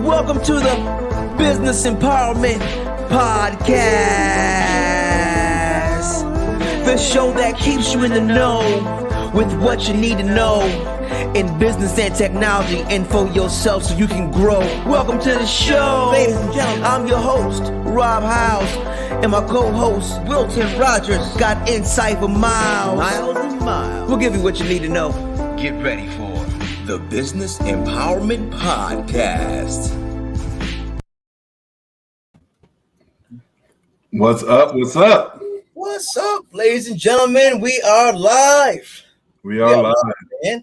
Welcome to the Business Empowerment Podcast, the show that keeps you in the know with what you need to know in business and technology and for yourself so you can grow. Welcome to the show. Ladies and gentlemen, I'm your host, Rob House, and my co-host, Wilton Rogers, got insight for miles. Miles and miles. We'll give you what you need to know. Get ready for the Business Empowerment Podcast. What's up? What's up? What's up, ladies and gentlemen? We are live. We are live, man.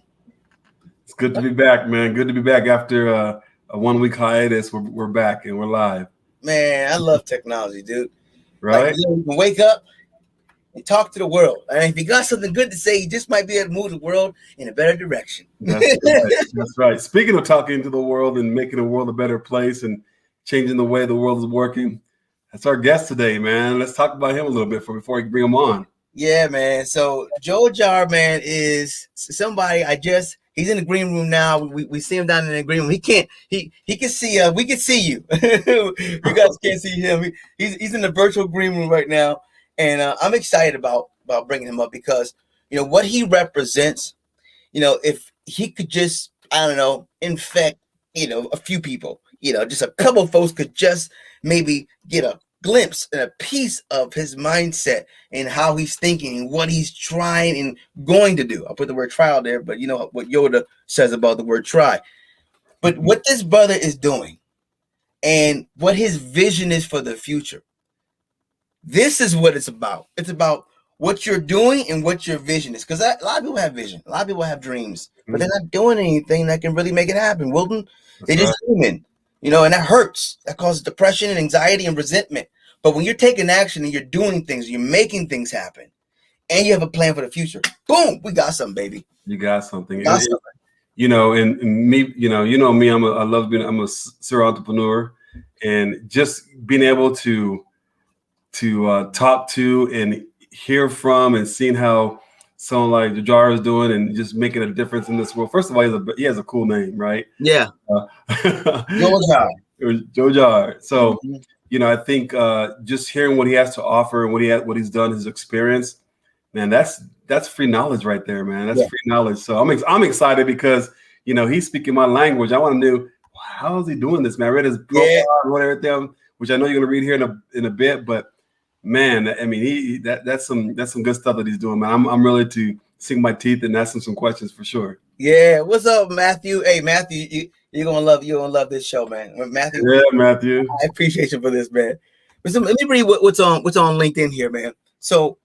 It's good to be back, man. Good to be back after a 1 week hiatus. We're back and we're live. Man, I love technology, dude. Right? Like, you can wake up and talk to the world. And if you got something good to say, you just might be able to move the world in a better direction. That's right. That's right. Speaking of talking to the world and making the world a better place and changing the way the world is working, that's our guest today, man. Let's talk about him a little bit before we bring him on. Yeah, man. So Jojar, man, is somebody he's in the green room now. We see him down in the green room. He can see we can see you. You guys can't see him. He's in the virtual green room right now. And I'm excited about bringing him up because, you know, what he represents, you know, if he could just, I don't know, infect, you know, a few people, you know, just a couple of folks could just maybe get a glimpse and a piece of his mindset and how he's thinking and what he's trying and going to do. I'll put the word trial there, but you know what Yoda says about the word try. But what this brother is doing and what his vision is for the future, this is what it's about. It's about what you're doing and what your vision is. Because a lot of people have vision. A lot of people have dreams, but they're not doing anything that can really make it happen. Wilton, they're just human, you know, and that hurts. That causes depression and anxiety and resentment. But when you're taking action and you're doing things, you're making things happen, and you have a plan for the future, boom, we got something, baby. You got something. You know, and me, you know me, I'm a serial entrepreneur, and just being able to talk to and hear from and seeing how someone like Jojar is doing and just making a difference in this world. First of all, he has a cool name, right? Yeah. Jojar. So, you know, I think just hearing what he has to offer and what he's done, his experience, man, that's free knowledge right there, man. That's free knowledge. So I'm excited because, you know, he's speaking my language. I want to know, how is he doing this, man? I read his profile and everything, which I know you're going to read here in a bit, but man, I mean, that's some good stuff that he's doing, man. I'm ready to sink my teeth and ask him some questions for sure. Yeah. What's up, Matthew? Hey, Matthew, you're gonna love this show, man. Matthew. Yeah, Matthew. I appreciate you for this, man. Let me read what's on LinkedIn here, man. So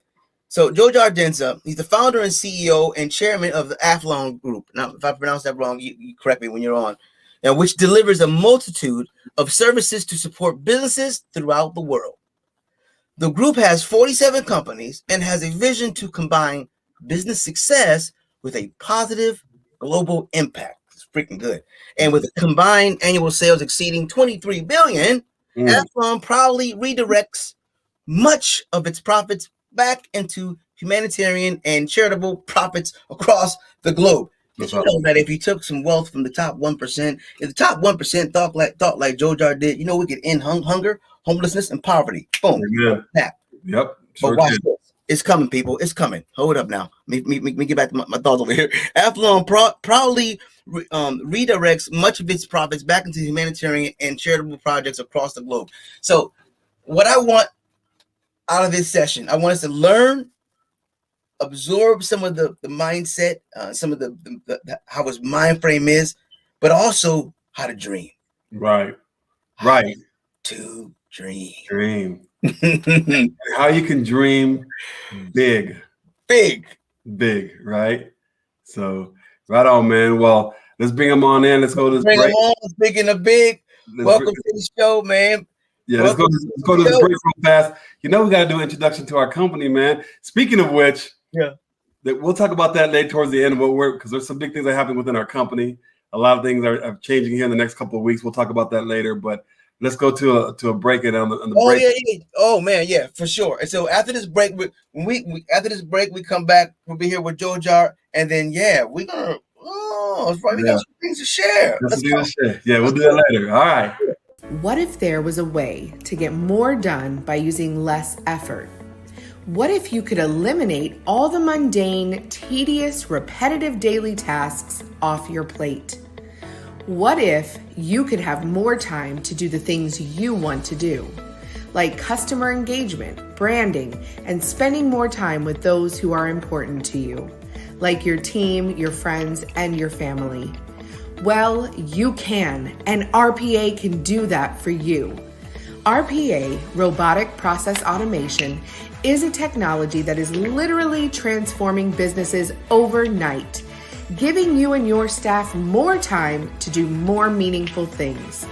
Jojar Dhinsa, he's the founder and CEO and chairman of the Athlone Group. Now, if I pronounce that wrong, you correct me when you're on. And which delivers a multitude of services to support businesses throughout the world. The group has 47 companies and has a vision to combine business success with a positive global impact. It's freaking good. And with a combined annual sales exceeding 23 billion, Athlone proudly redirects much of its profits back into humanitarian and charitable profits across the globe. Did you know that if you took some wealth from the top 1%, if the top 1% thought like Jojar did, you know, we could end hunger, homelessness, and poverty. Boom. Yeah. Yep. Sure, but watch this. It's coming, people. It's coming. Hold up now. Let me get back to my thoughts over here. Athlone proudly redirects much of its profits back into humanitarian and charitable projects across the globe. So what I want out of this session, I want us to learn, absorb some of the mindset, some of the how his mind frame is, but also how to dream. Right. To dream. How you can dream big, right? So right on, man. Well, let's bring him on in. Let's go to this break. Speaking of big, welcome to the show, man. Yeah, let's go to this break real fast. You know, we got to do an introduction to our company, man. Speaking of which, we'll talk about that later towards the end of what because there's some big things that happen within our company. A lot of things are changing here in the next couple of weeks. We'll talk about that later, but let's go to a break and on the break. Yeah. Oh man, yeah, for sure. And so after this break, we come back. We'll be here with Jojar, and then we're gonna on. That's right. We got some things to share. Let's do this. Yeah, we'll do that later. All right. What if there was a way to get more done by using less effort? What if you could eliminate all the mundane, tedious, repetitive daily tasks off your plate? What if you could have more time to do the things you want to do, like customer engagement, branding, and spending more time with those who are important to you, like your team, your friends, and your family? Well, you can, and RPA can do that for you. RPA, Robotic Process Automation, is a technology that is literally transforming businesses overnight, giving you and your staff more time to do more meaningful things.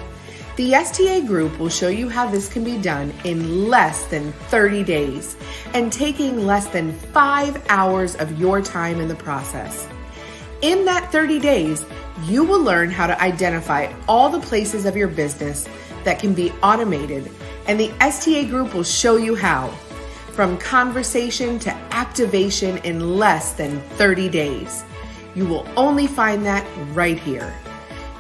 The STA Group will show you how this can be done in less than 30 days and taking less than 5 hours of your time in the process. In that 30 days, you will learn how to identify all the places of your business that can be automated, and the STA Group will show you how. From conversation to activation in less than 30 days. You will only find that right here.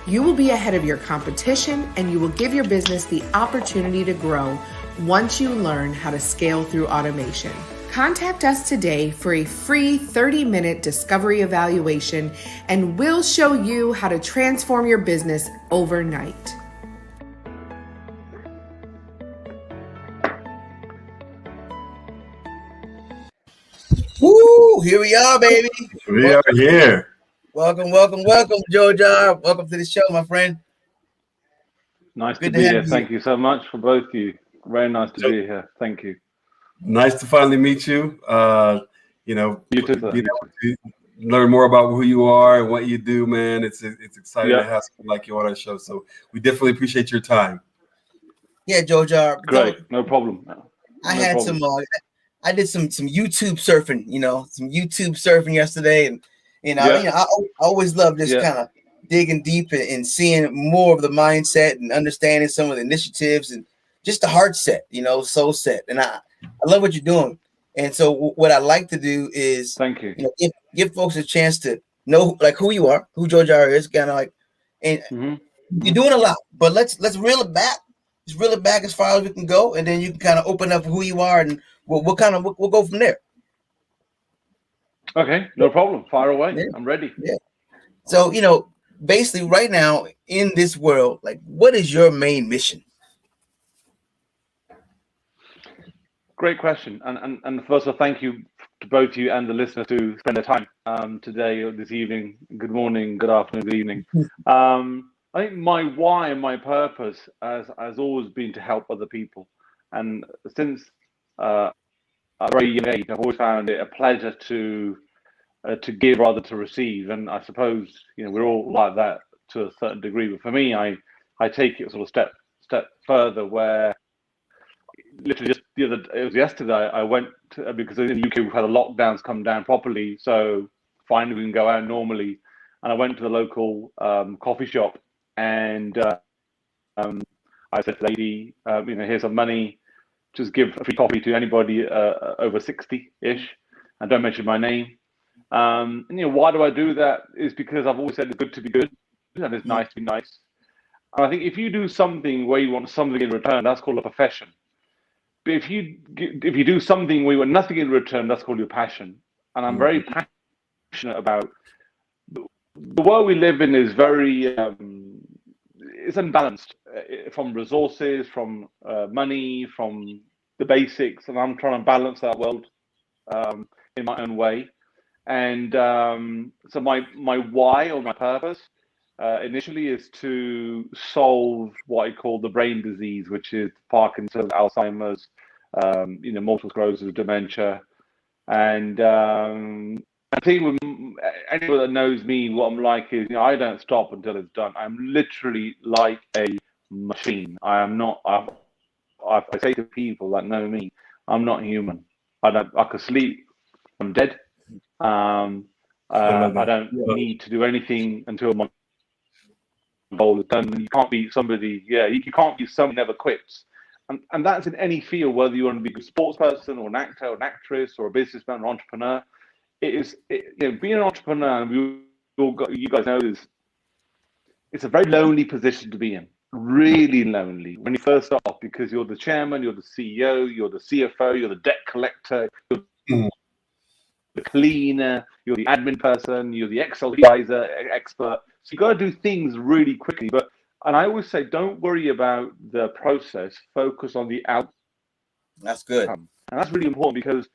You will be ahead of your competition, and you will give your business the opportunity to grow once you learn how to scale through automation. Contact us today for a free 30-minute discovery evaluation, and we'll show you how to transform your business overnight. Woo! Here we are, baby. We are here. Welcome, Jojar. Welcome to the show, my friend. Nice to be here. Thank you so much for both of you. Very nice to be here. Thank you. Nice to finally meet you. You too, to learn more about who you are and what you do, man. It's exciting to have someone like you on our show. So we definitely appreciate your time. Yeah, Jojar. Great. No problem. I did some YouTube surfing, some YouTube surfing yesterday, and I always love just kind of digging deep and seeing more of the mindset and understanding some of the initiatives and just the heart set, soul set. And I love what you're doing. And so what I like to do is thank you. Give folks a chance to know like who you are, who Jojar is, kind of like, and you're doing a lot, but let's reel it back. Just reel it back as far as we can go, and then you can kind of open up who you are, and we'll go from there. Okay, no problem. Fire away. Yeah. I'm ready. Yeah. So, basically right now in this world, like, what is your main mission? Great question. And first of all, thank you to both you and the listeners to spend their time today or this evening. Good morning, good afternoon, good evening. I think my why and my purpose has always been to help other people. And since a very young age, I've always found it a pleasure to give rather to receive. And I suppose, we're all like that to a certain degree. But for me, I take it sort of step further, where literally just it was yesterday, I went to, because in the UK we've had the lockdowns come down properly. So finally we can go out normally. And I went to the local coffee shop. And I said to the lady, here's some money, just give a free coffee to anybody over 60-ish, and don't mention my name. And why do I do that? Is because I've always said it's good to be good, and it's nice to be nice. And I think if you do something where you want something in return, that's called a profession. But if you do something where you want nothing in return, that's called your passion. And I'm very passionate about the world we live in. Is very it's unbalanced from resources, from money, from the basics, and I'm trying to balance that world in my own way. And so my why or my purpose initially is to solve what I call the brain disease, which is Parkinson's, Alzheimer's, multiple sclerosis, dementia, and I think with anyone that knows me, what I'm like is, I don't stop until it's done. I'm literally like a machine. I am not. I say to people that know me, I'm not human. I could sleep. I'm dead. I don't need to do anything until my goal is done. You can't be somebody. Yeah, you can't be someone who never quits. And that's in any field, whether you want to be a sports person or an actor or an actress or a businessman or an entrepreneur. Being an entrepreneur, and we you guys know this. It's a very lonely position to be in. Really lonely when you first start off, because you're the chairman, you're the CEO, you're the CFO, you're the debt collector, you're the cleaner, you're the admin person, you're the Excel advisor expert. So you got to do things really quickly. And I always say, don't worry about the process. Focus on the outcome. That's good. And that's really important, because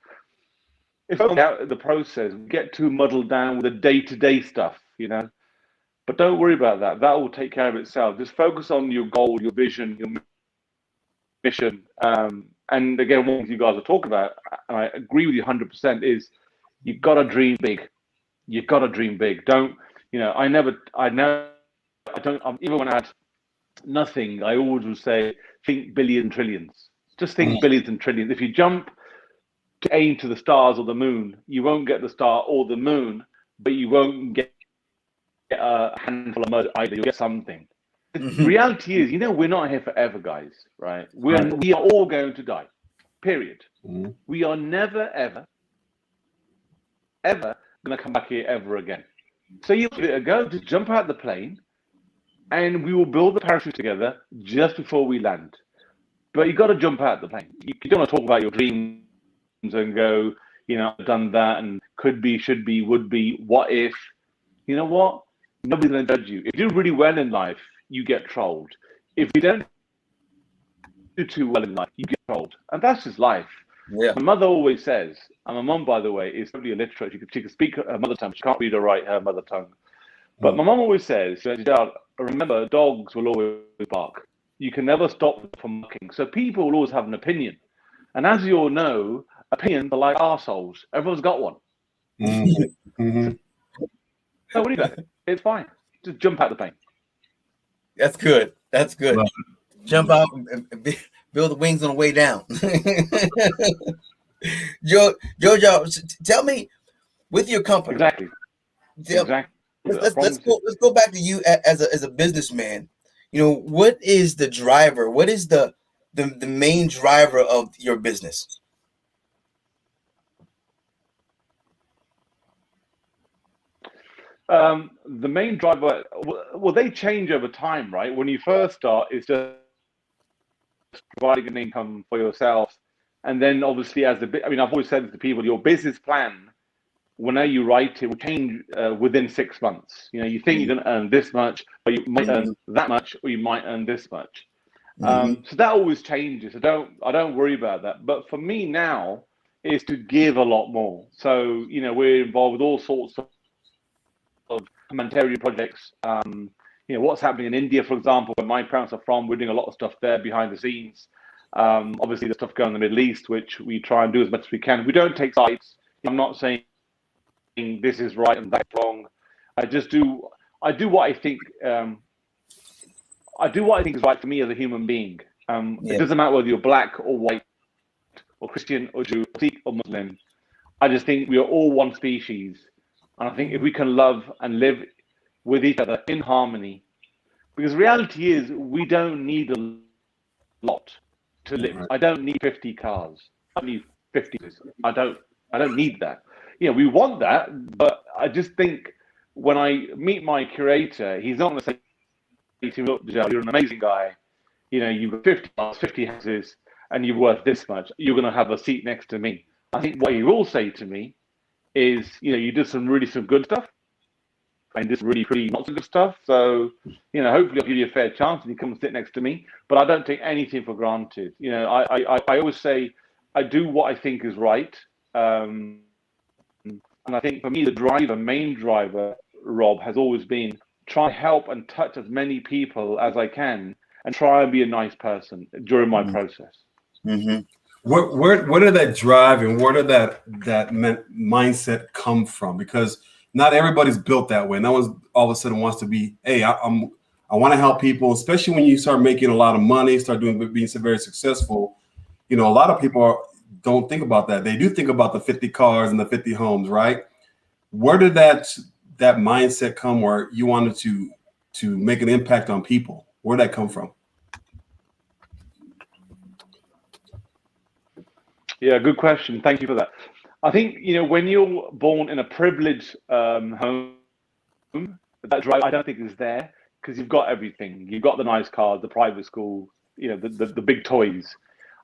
if the process, we get too muddled down with the day-to-day stuff, But don't worry about that. That will take care of itself. Just focus on your goal, your vision, your mission. And again, one thing you guys are talking about, and I agree with you 100%, is you've got to dream big. You've got to dream big. Don't, even when I had nothing, I always would say, think billion trillions. Just think billions and trillions. If you jump to aim to the stars or the moon, you won't get the star or the moon, but you won't get a handful of mud either. You'll get something. The reality is, we're not here forever, guys, right? We are all going to die, period. We are never, ever going to come back here ever again. So you give it a go, just jump out the plane, and we will build the parachute together just before we land. But you got to jump out the plane. You don't want to talk about your dreams and go, I've done that, and could be, should be, would be, what if. You know what? Nobody's going to judge you. If you do really well in life, you get trolled. If you don't do too well in life, you get trolled. And that's just life. Yeah. My mother always says, and my mum, by the way, is totally illiterate. She can speak her mother tongue. She can't read or write her mother tongue. But my mum always says, remember, dogs will always bark. You can never stop them from barking. So people will always have an opinion. And as you all know, opinions are like arseholes. Everyone's got one. Don't worry about it. It's fine. Just jump out the plane. That's good. That's good. Well, jump out and build the wings on the way down. Jojar, tell me, with your company. Exactly. Let's go back to you as a businessman. What is the driver? What is the main driver of your business? The main driver, well, they change over time, right? When you first start, it's just providing an income for yourself. And then obviously I've always said to people, your business plan, whenever you write it, will change within 6 months. You think you're going to earn this much, but you might earn that much, or you might earn this much. So that always changes. I don't worry about that. But for me now is to give a lot more. So, we're involved with all sorts of humanitarian projects. What's happening in India, for example, where my parents are from, we're doing a lot of stuff there behind the scenes. Obviously, the stuff going in the Middle East, which we try and do as much as we can. We don't take sides. I'm not saying this is right and that's wrong. I do what I think. I do what I think is right for me as a human being. It doesn't matter whether you're black or white, or Christian or Jew, or Sikh or Muslim. I just think we are all one species. And I think if we can love and live with each other in harmony, because reality is we don't need a lot to live. I don't need 50 cars. I need 50. I don't need that. We want that, but I just think when I meet my curator, he's not going to say, look, you're an amazing guy. You've got 50 cars, 50 houses, and you're worth this much. You're going to have a seat next to me. I think what he will say to me is, you did some good stuff, and this really pretty not so good stuff. So, hopefully I'll give you a fair chance and you come and sit next to me. But I don't take anything for granted. I always say I do what I think is right. And I think for me, the main driver, Rob, has always been try to help and touch as many people as I can and try and be a nice person during my process. Where did that drive and where did that mindset come from? Because not everybody's built that way. No one's all of a sudden wants to be, hey, I want to help people, especially when you start making a lot of money, being so very successful. A lot of people don't think about that. They do think about the 50 cars and the 50 homes, right? Where did that mindset come where you wanted to make an impact on people? Where did that come from? Yeah, good question. Thank you for that. I think, when you're born in a privileged home, that drive I don't think is there, because you've got everything. You've got the nice cars, the private school, the big toys.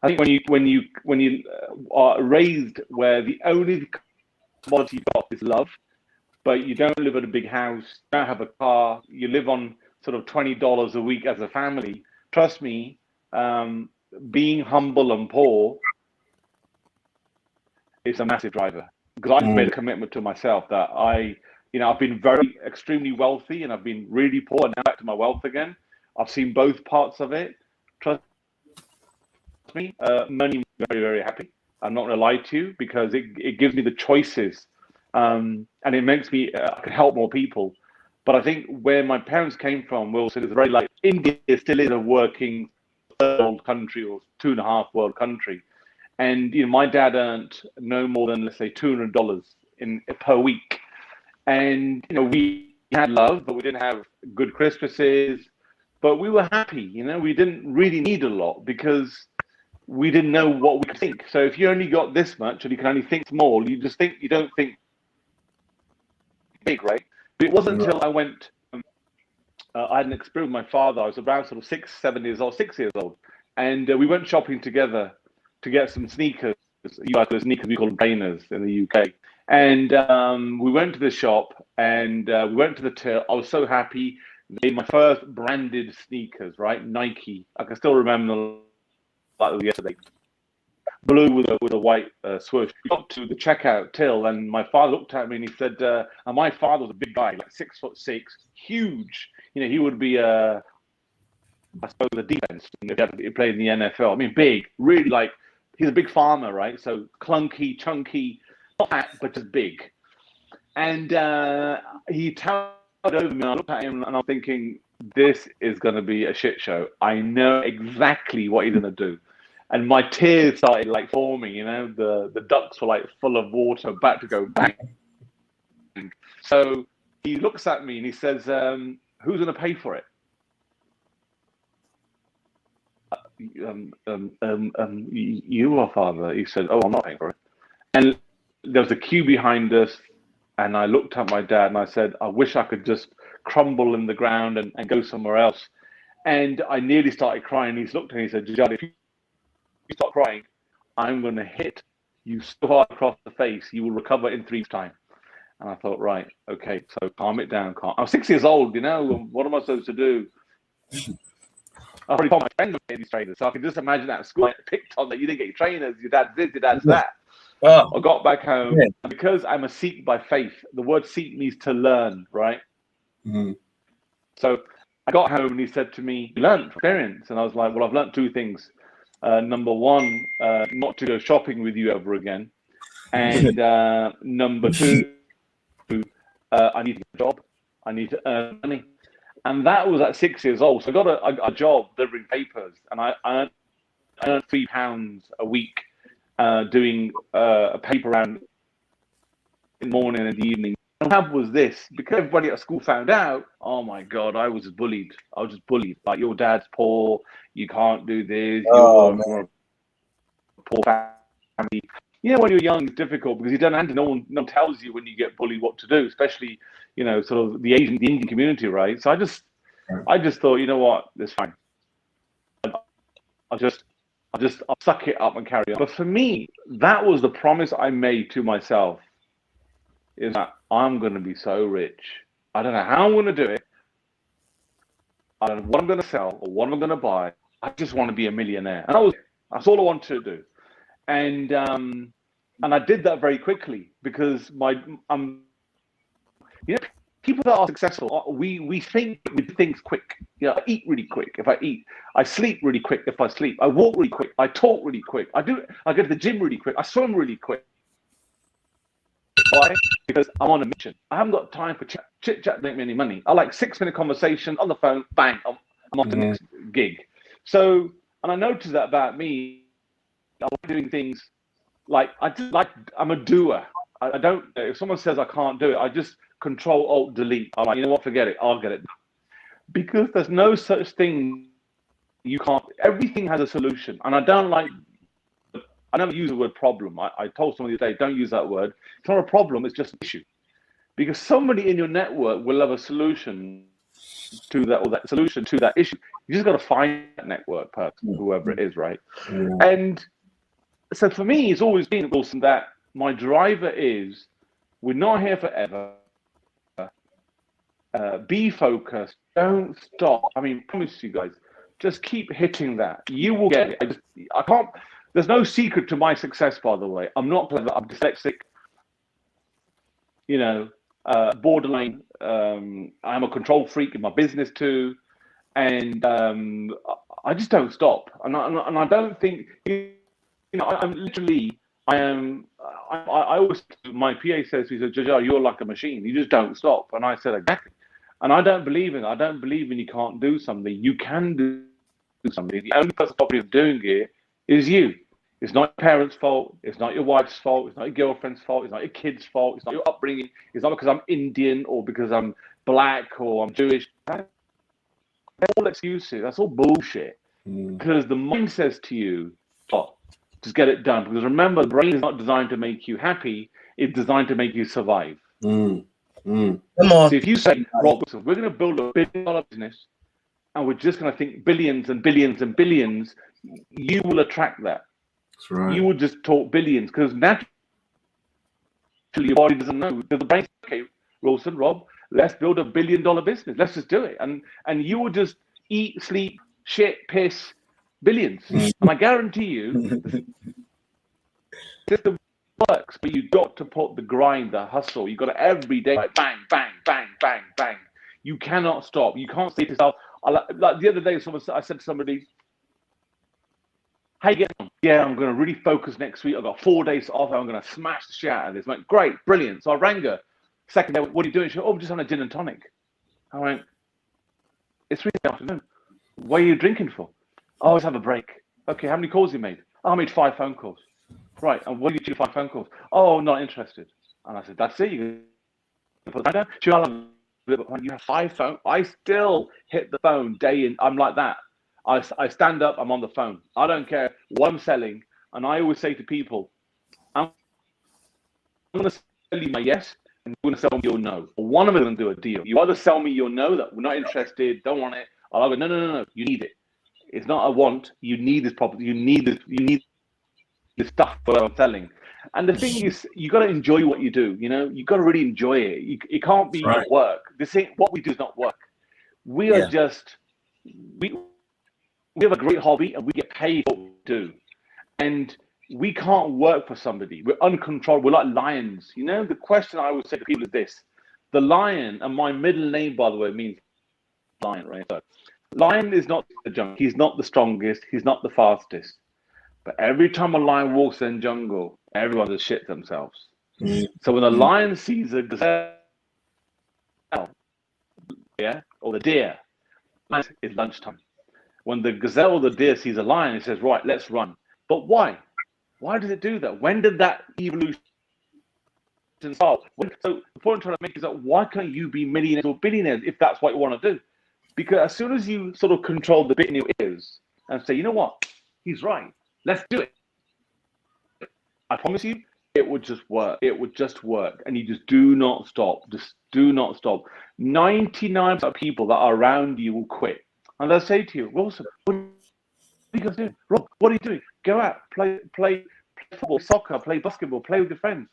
I think when you are raised where the only commodity you've got is love, but you don't live at a big house, don't have a car, you live on sort of $20 a week as a family. Trust me, being humble and poor is a massive driver. Because I've made a commitment to myself that I've been very extremely wealthy and I've been really poor, and now back to my wealth again. I've seen both parts of it. Trust me, money makes me very, very happy. I'm not going to lie to you, because it gives me the choices, and it makes me I can help more people. But I think where my parents came from, Wilson, is very like India still is a working third world country or 2.5 world country. And my dad earned no more than, let's say, $200 per week. And we had love, but we didn't have good Christmases. But we were happy. We didn't really need a lot because we didn't know what we could think. So if you only got this much and you can only think small, you don't think big, right? But it wasn't until I went. I had an experience with my father. I was around sort of 6 years old, and we went shopping together to get some sneakers. You guys the sneakers we call them trainers in the UK. And we went to the shop and we went to the till. I was so happy. They my first branded sneakers, right? Nike. I can still remember them like it was yesterday. Blue with a white swoosh. We got to the checkout till, and my father looked at me and he said, and my father was a big guy, like 6'6", huge. He would be I suppose the defense. He played in the NFL. I mean, big, really like. He's a big farmer, right? So clunky, chunky, not fat, but just big. And he towered over me, and I looked at him, and I'm thinking, this is going to be a shit show. I know exactly what he's going to do. And my tears started like forming, the ducts were like full of water, about to go bang. So he looks at me and he says, who's going to pay for it? You are, father. He said, oh, I'm not paying for it. And there was a queue behind us, and I looked at my dad and I said, I wish I could just crumble in the ground and go somewhere else. And I nearly started crying. He's looked at me and he said, Jojar, if you start crying, I'm going to hit you so hard across the face, you will recover in 3 weeks' time. And I thought, right, okay, so calm it down. I was 6 years old, what am I supposed to do? I already told my friends to get these trainers, so I can just imagine that at school, picked on that you didn't get your trainers, your dad's this, your dad's that. Oh. I got back home, and because I'm a Sikh by faith, the word Sikh means to learn, right? Mm-hmm. So I got home and he said to me, you learned from experience. And I was like, well, I've learned 2 things. Number 1, not to go shopping with you ever again. And number 2, I need a job. I need to earn money. And that was at 6 years old. So I got a job delivering papers, and I earned £3 a week doing a paper round in the morning and the evening. And what happened was this, because everybody at school found out, oh my God, I was bullied. I was just bullied. Like, your dad's poor, you can't do this, you're a poor family. When you're young, it's difficult because you don't have to, no one tells you when you get bullied what to do, especially, sort of the Indian community, right? So I just thought, you know what, it's fine. I'll suck it up and carry on. But for me, that was the promise I made to myself, is that I'm going to be so rich. I don't know how I'm going to do it. I don't know what I'm going to sell or what I'm going to buy. I just want to be a millionaire. And that's all I wanted to do. And I did that very quickly because people that are successful, we think with things quick. I eat really quick if I eat. I sleep really quick if I sleep. I walk really quick. I talk really quick. I go to the gym really quick. I swim really quick. Why? Because I'm on a mission. I haven't got time for chit chat to make me any money. I like 6-minute conversation on the phone. Bang, I'm on the next gig. So, and I noticed that about me. I'm doing things I'm a doer. I don't. If someone says I can't do it, I just Control Alt Delete. I'm like, you know what? Forget it. I'll get it done. Because there's no such thing you can't. Everything has a solution, and I don't like. I never use the word problem. I told someone the other day, don't use that word. It's not a problem. It's just an issue. because somebody in your network will have a solution to that, or that solution to that issue. You just got to find that network person, whoever it is, right? And so for me, it's always been, Wilson, that my driver is, we're not here forever. Be focused. Don't stop. I mean, promise you guys, just keep hitting that. You will get it. I can't. There's no secret to my success, by the way. I'm not clever. I'm dyslexic. You know, borderline. I'm a control freak in my business too, and I just don't stop. And I don't think, you know, I'm literally. I always, my PA says, he said, Jojar, you're like a machine. You just don't stop. And I said, exactly. And I don't believe in you can't do something. You can do something. The only person probably doing it is you. It's not your parents' fault. It's not your wife's fault. It's not your girlfriend's fault. It's not your kid's fault. It's not your upbringing. It's not because I'm Indian or because I'm black or I'm Jewish. That's all excuses. That's all bullshit. Because the mind says to you, stop. Just get it done. Because remember, the brain is not designed to make you happy. It's designed to make you survive. Come on. So if you say, Rob, we're going to build $1 billion business and we're just going to think billions and billions and billions, you will attract that. That's right. You will just talk billions because naturally your body doesn't know. The brain says, okay, Wilson, Rob, let's build $1 billion business. Let's just do it. And you will just eat, sleep, shit, piss, billions. And I guarantee you, the system works, but you've got to put the grind, the hustle. You've got to every day, like bang, bang, bang, bang, bang. You cannot stop. You can't say to yourself, like the other day, I said to somebody, how you getting on? Yeah, I'm going to really focus next week. I've got 4 days off. I'm going to smash the shit out of this. I went, great, brilliant. So I rang her. Second day, what are you doing? She went, oh, I'm just on a gin and tonic. I went, it's 3 in the afternoon. What are you drinking for? Oh, let's have a break. Okay, how many calls you made? Oh, I made 5 phone calls. Right, and what did you do 5 phone calls? Oh, not interested. And I said, that's it. You can put that down. She went, when you have 5 phones, I still hit the phone day in. I'm like that. I stand up, I'm on the phone. I don't care what I'm selling. And I always say to people, I'm going to sell you my yes, and you're going to sell me your no. One of them is going to do a deal. You either sell me your no, that we're not interested, don't want it. I'll go, no, you need it. It's not a want. You need this property. You need this stuff that I'm selling. And the thing is, you got to enjoy what you do. You know, you got to really enjoy it. It can't be work. This ain't what we do is not work. We are just we have a great hobby and we get paid for what we do. And we can't work for somebody. We're uncontrolled. We're like lions. You know, the question I always say to people is this: the lion, and my middle name, by the way, means lion, right? So, lion is not the jungle. He's not the strongest. He's not the fastest. But every time a lion walks in the jungle, everyone just shit themselves. So when a lion sees a gazelle, or the deer, it's lunchtime. When the gazelle or the deer sees a lion, it says, right, let's run. But why? Why does it do that? When did that evolution start? So the point I'm trying to make is that why can't you be millionaires or billionaires if that's what you want to do? Because as soon as you sort of control the bit in your ears and say, you know what, he's right, let's do it. I promise you, it would just work. It would just work. And you just do not stop. Just do not stop. 99% of people that are around you will quit. And they'll say to you, Wilson, what are you guys doing? Rob, what are you doing? Go out, play football, soccer, play basketball, play with your friends.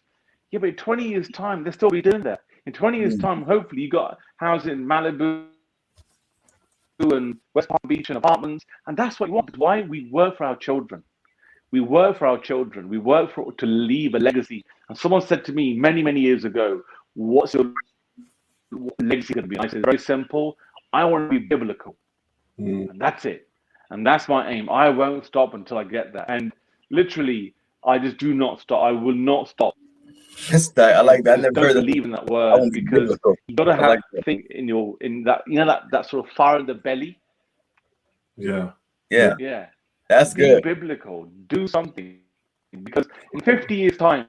Yeah, but in 20 years' time, they'll still be doing that. In 20 years' time, hopefully, you got houses in Malibu and West Palm Beach and apartments. And that's what you want. That's why we work for our children. We work for our children. We work to leave a legacy. And someone said to me many, many years ago, what's your legacy going to be? And I said, very simple. I want to be biblical. And that's it. And that's my aim. I won't stop until I get that. And literally, I just do not stop. I will not stop. I like that. I never don't believe in that word because you got to have a thing in that, you know, that sort of fire in the belly. Yeah. That's good. Be biblical. Do something, because in 50 years' time,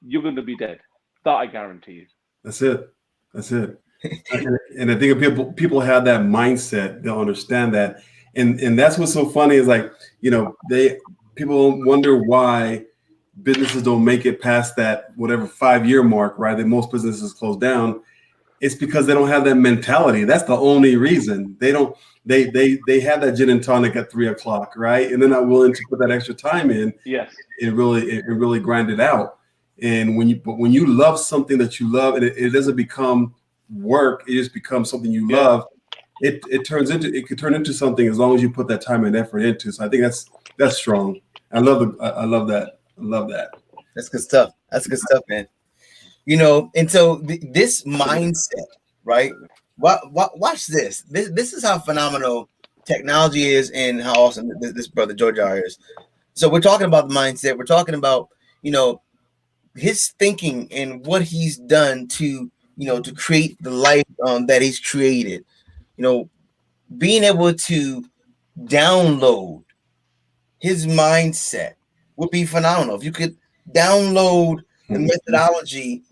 you're going to be dead. That I guarantee you. That's it. And I think people have that mindset. They'll understand that, and that's what's so funny is, like, you know, people wonder why, businesses don't make it past that whatever 5-year mark, right? That most businesses close down. It's because they don't have that mentality. That's the only reason. They don't. They have that gin and tonic at 3 o'clock, right? And they're not willing to put that extra time in. Yes. It really grind it out. And when you love something that you love, and it doesn't become work, it just becomes something you love. It could turn into something as long as you put that time and effort into. So I think that's strong. I love that. That's good stuff. That's good stuff, man. You know, and so this mindset, right? Watch this. This is how phenomenal technology is, and how awesome this brother Jojar is. So we're talking about the mindset. We're talking about, you know, his thinking and what he's done to, you know, to create the life that he's created. You know, being able to download his mindset would be phenomenal. If you could download the methodology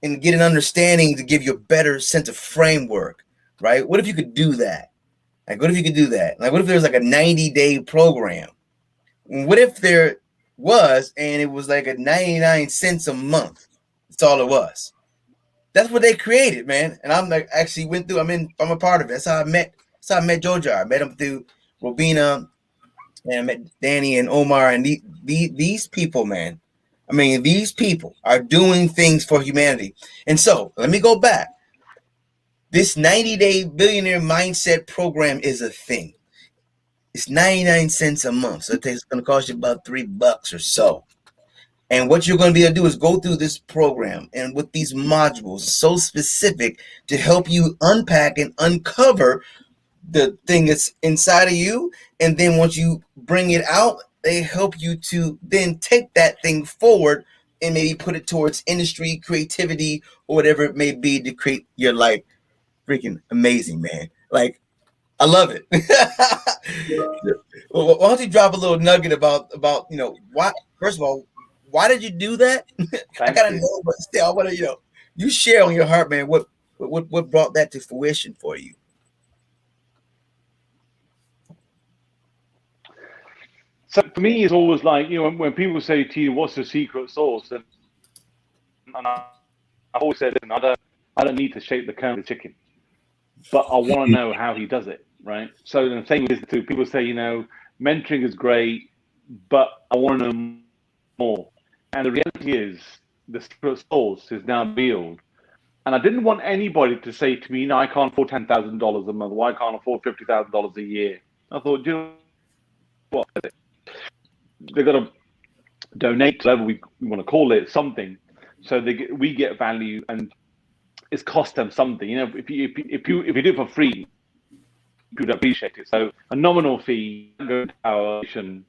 and get an understanding to give you a better sense of framework, right? What if you could do that? Like, what if you could do that? Like, what if there's like a 90-day program? What if there was, and it was like a 99 cents a month? That's all it was. That's what they created, man. And I'm like, actually went through. I'm a part of it. That's how I met Jojar. I met him through Robina, and I met Danny and Omar, and these people, man. I mean, these people are doing things for humanity. And so let me go back. This 90-day billionaire mindset program is a thing. It's 99 cents a month. So it's going to cost you about $3 or so. And what you're going to be able to do is go through this program and with these modules so specific to help you unpack and uncover the thing that's inside of you. And then once you bring it out, they help you to then take that thing forward and maybe put it towards industry, creativity, or whatever it may be to create your life. Freaking amazing, man. Like, I love it. Well, why don't you drop a little nugget about, you know, why, first of all, why did you do that? I gotta know, but still, I want to, you know, you share on your heart, man. What brought that to fruition for you? So for me, it's always like, you know, when people say to you, "What's the secret sauce?" and I've always said, "Listen, I don't need to shape the kernel of the chicken, but I want to know how he does it." Right. So the same is to people say, you know, mentoring is great, but I want to know more. And the reality is, the secret sauce is now revealed. And I didn't want anybody to say to me, "No, I can't afford $10,000 a month. Why I can't afford $50,000 a year?" I thought, you know what? They've got to donate to whatever we want to call it, something, so we get value, and it's cost them something. You know, if you do it for free, people appreciate it. So a nominal fee, go to our mission.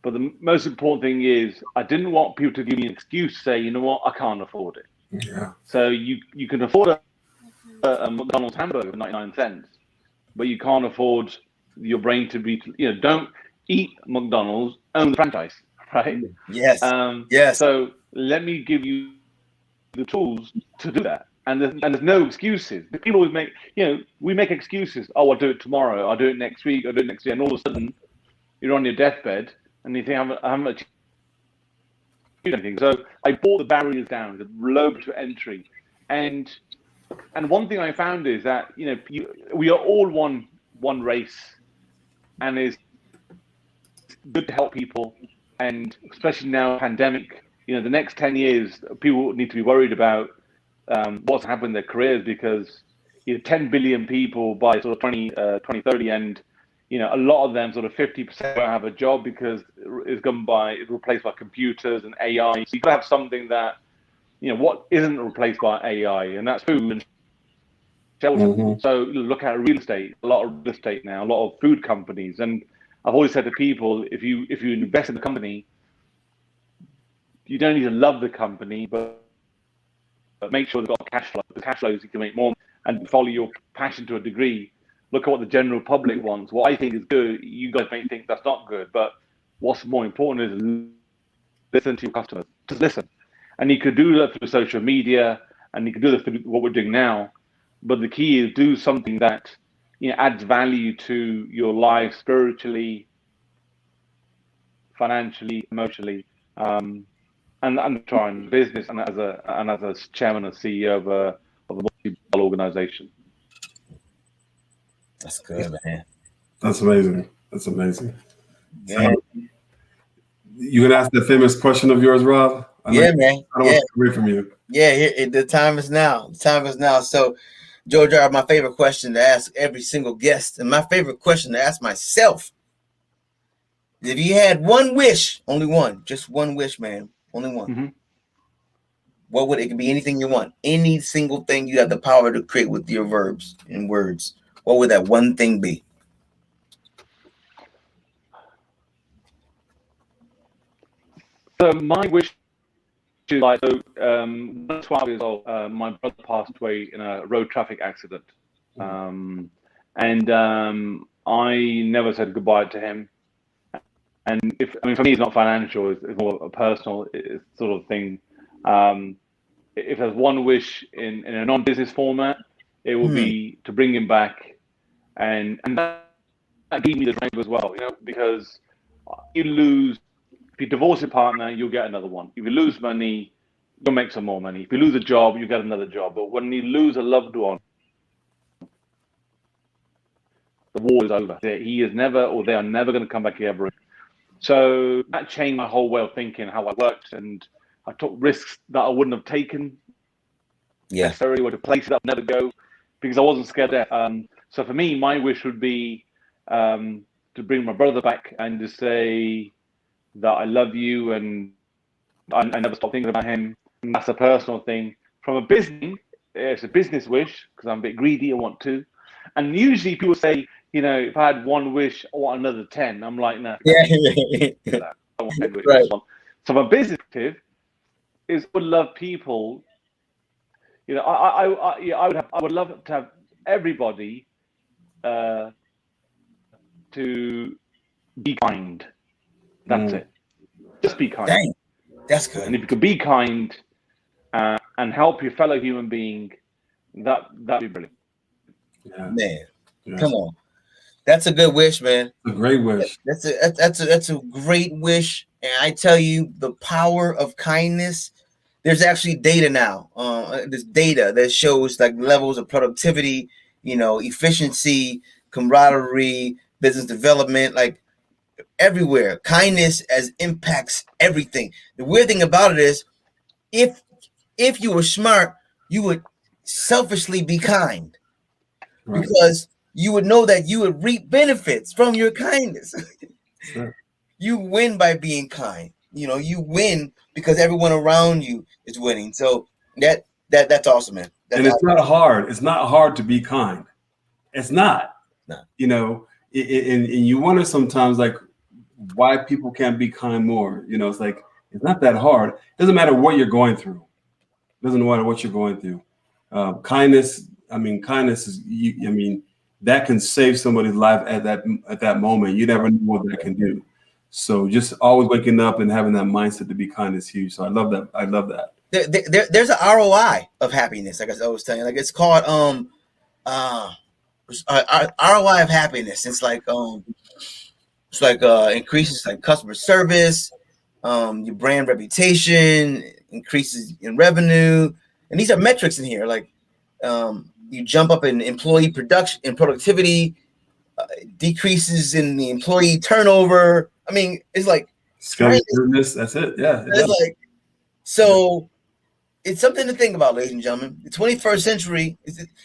But the most important thing is, I didn't want people to give me an excuse to say, "You know what, I can't afford it." Yeah. So you can afford a McDonald's hamburger for 99 cents, but you can't afford your brain to be, you know, don't eat McDonald's, own the franchise, right? Yes. Yes. So let me give you the tools to do that. And there's no excuses. People always make, you know, we make excuses. "Oh, I'll do it tomorrow. I'll do it next week. I'll do it next year." And all of a sudden, you're on your deathbed and you think, I haven't achieved anything. So I brought the barriers down, the low to entry. And one thing I found is that, you know, we are all one race, and it's good to help people. And especially now, pandemic, you know, the next 10 years, people need to be worried about what's happened in their careers, because, you know, 10 billion people by sort of 2030, and, you know, a lot of them, sort of 50%, won't have a job because it's replaced by computers and AI. So you've got to have something that, you know, what isn't replaced by AI, and that's food and shelter. Mm-hmm. So look at real estate, a lot of real estate now, a lot of food companies. And I've always said to people, if you invest in the company, you don't need to love the company, but make sure they've got cash flow. The cash flows, you can make more and follow your passion to a degree. Look at what the general public wants. What I think is good, you guys may think that's not good, but what's more important is listen to your customers. Just listen. And you could do that through social media, and you can do that through what we're doing now. But the key is do something that, you know, adds value to your life spiritually, financially, emotionally. and trying business and as a chairman and CEO of a multi-billion organization. That's good, man. That's amazing. That's amazing. Yeah, You gonna ask the famous question of yours, Rob? yeah, man. I don't want to hear from you. Yeah, the time is now. The time is now. So, Jojar, my favorite question to ask every single guest, and my favorite question to ask myself: if you had one wish, only one, just one wish, man, only one. Mm-hmm. What would it could be? Anything you want, any single thing you have the power to create with your verbs and words. What would that one thing be? So my wish is like, so when I was 12 years old, my brother passed away in a road traffic accident. And I never said goodbye to him. And for me, it's not financial, it's more a personal sort of thing. If there's one wish in a non-business format, it will be to bring him back. And that gave me the drive as well, because if you divorce your partner, you'll get another one. If you lose money, you'll make some more money. If you lose a job, you get another job. But when you lose a loved one, the war is over. He is never, or they are never going to come back here ever. So that changed my whole way of thinking, how I worked, and I took risks that I wouldn't have taken necessarily, or to places that I'd never go, because I wasn't scared of death. So for me, my wish would be to bring my brother back and to say that I love you, and I never stop thinking about him. And that's a personal thing. From a business, it's a business wish, because I'm a bit greedy, I want to. And usually people say, if I had one wish, I want another 10. I'm like, no. I want 10 wishes. Right. So my business objective is would love people. I would love to have everybody to be kind. That's it. Just be kind. Dang, that's good. And if you could be kind and help your fellow human being, that'd be brilliant. Yeah. Man, come on. That's a good wish, man. A great wish. That's a great wish. And I tell you, the power of kindness. There's actually data now. There's data that shows like levels of productivity, efficiency, camaraderie, business development, like everywhere. Kindness impacts everything. The weird thing about it is, if you were smart, you would selfishly be kind, right? Because you would know that you would reap benefits from your kindness. Sure. You win by being kind. You win because everyone around you is winning. So that's awesome, man. And it's not hard. It's not hard to be kind. It's not. No. And you wonder sometimes, like, why people can't be kind more. It's like, it's not that hard. It doesn't matter what you're going through. It doesn't matter what you're going through. Kindness is, that can save somebody's life at that moment. You never know what that can do. So just always waking up and having that mindset to be kind is huge. So I love that. There's an ROI of happiness. Like I was telling you, like it's called ROI of happiness. It's like increases like customer service, your brand reputation, increases in revenue, and these are metrics in here. Like you jump up in employee production and productivity, decreases in the employee turnover. I mean, it's like that's it. Yeah, it's like so. It's something to think about, ladies and gentlemen. The 21st century,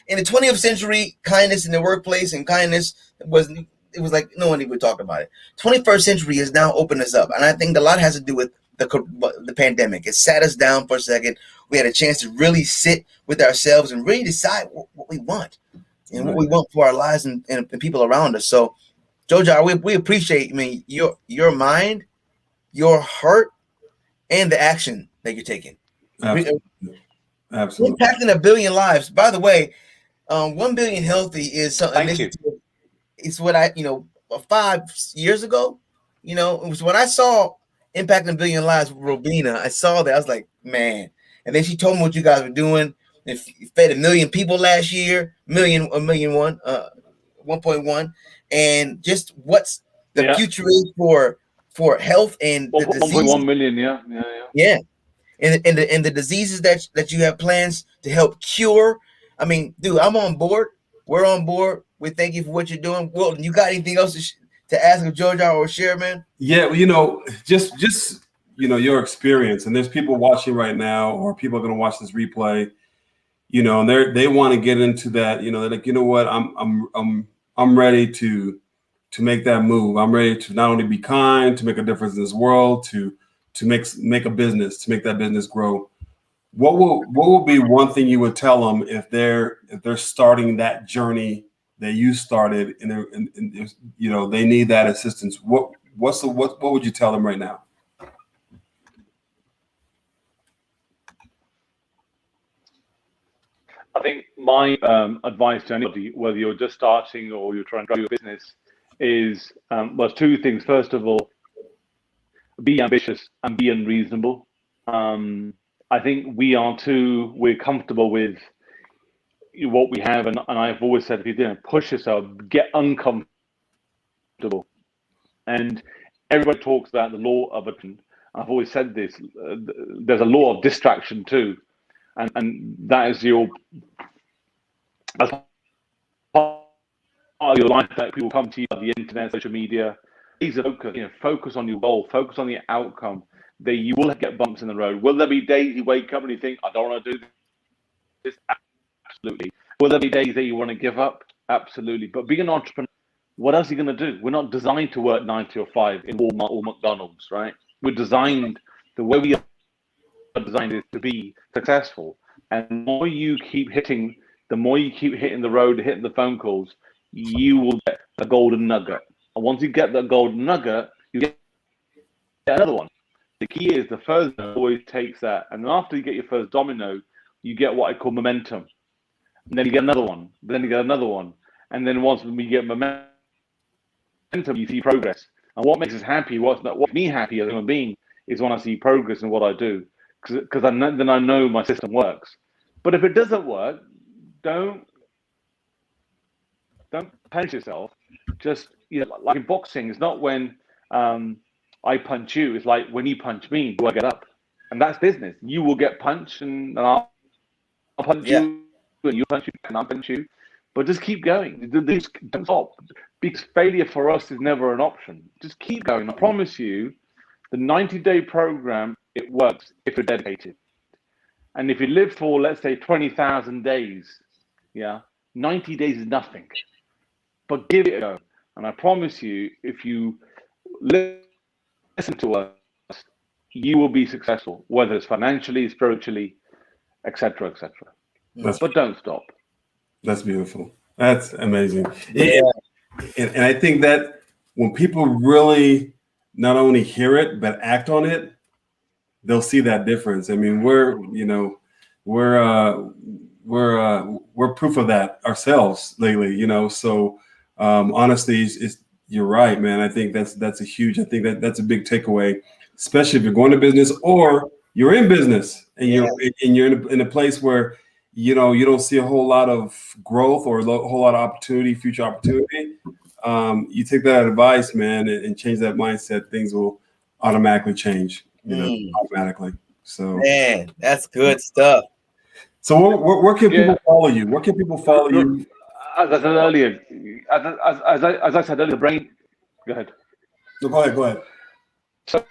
in the 20th century, kindness in the workplace and kindness was like no one even talked about it. 21st century has now opened us up, and I think a lot has to do with the pandemic. It sat us down for a second. We had a chance to really sit with ourselves and really decide what we want and what we want for our lives and people around us. So, Jojar, we appreciate, your mind, your heart, and the action that you're taking. Absolutely. Impacting 1 billion lives. By the way, 1 billion healthy is something. It's what 5 years ago, it was when I saw impacting 1 billion lives with Robina. I saw that. I was like, man. And then she told me what you guys were doing. It fed 1 million people last year, 1.1, and just what's the future is for health and the disease. 1.1 million, yeah. in the diseases that you have plans to help cure. I mean, dude, I'm on board. We're on board. We thank you for what you're doing. Wilton, you got anything else to ask of Jojar or share, man? Yeah, just your experience, and there's people watching right now, or people are going to watch this replay, and they want to get into that. They're like, you know what, I'm ready to make that move. I'm ready to not only be kind, to make a difference in this world, to make a business, to make that business grow. What will be one thing you would tell them if they're starting that journey that you started, and they need that assistance? What would you tell them right now? I think my advice to anybody, whether you're just starting or you're trying to grow your business, is two things. First of all, be ambitious and be unreasonable. I think we're comfortable with what we have, and I've always said, if you're doing it, push yourself, get uncomfortable. And everybody talks about the law of attraction. I've always said this, there's a law of distraction too, and that is that's part of your life, that people come to you on the internet, social media. Please focus on your goal, focus on the outcome. That you will get bumps in the road. Will there be days you wake up and you think, I don't want to do this? Absolutely. Will there be days that you want to give up? Absolutely. But being an entrepreneur, what else are you going to do? We're not designed to work 9 to 5 in Walmart or McDonald's, right? We're designed, the way we are designed is to be successful. And the more you keep hitting the road, hitting the phone calls, you will get a golden nugget. And once you get that golden nugget, you get another one. The key is the first always takes that. And after you get your first domino, you get what I call momentum. And then you get another one. Then you get another one. And then once we get momentum, you see progress. And what makes us happy, what makes me happy as a human being, is when I see progress in what I do. Because then I know my system works. But if it doesn't work, don't punish yourself. Just, like in boxing, it's not when I punch you, it's like when you punch me, do I get up? And that's business. You will get punched, and I'll punch you, and you punch you, and I'll punch you. But just keep going. Don't stop. Because failure for us is never an option. Just keep going. I promise you, the 90-day program, it works if you're dedicated. And if you live for, let's say, 20,000 days, 90 days is nothing. But give it a go. And I promise you, if you listen to us, you will be successful, whether it's financially, spiritually, etc., etc. But don't stop. That's beautiful. That's amazing. Yeah. And I think that when people really not only hear it but act on it, they'll see that difference. I mean, we're proof of that ourselves lately. So honestly, you're right, man. I think that's that's a big takeaway, especially if you're going to business or you're in business and you're in a place where you don't see a whole lot of growth or a whole lot of future opportunity. You take that advice, man, and change that mindset. Things will automatically change, automatically. So, man, that's good stuff. So where can people follow you? Where can people follow you? As I said earlier, as I said earlier, the brain. Go ahead. No, go ahead. So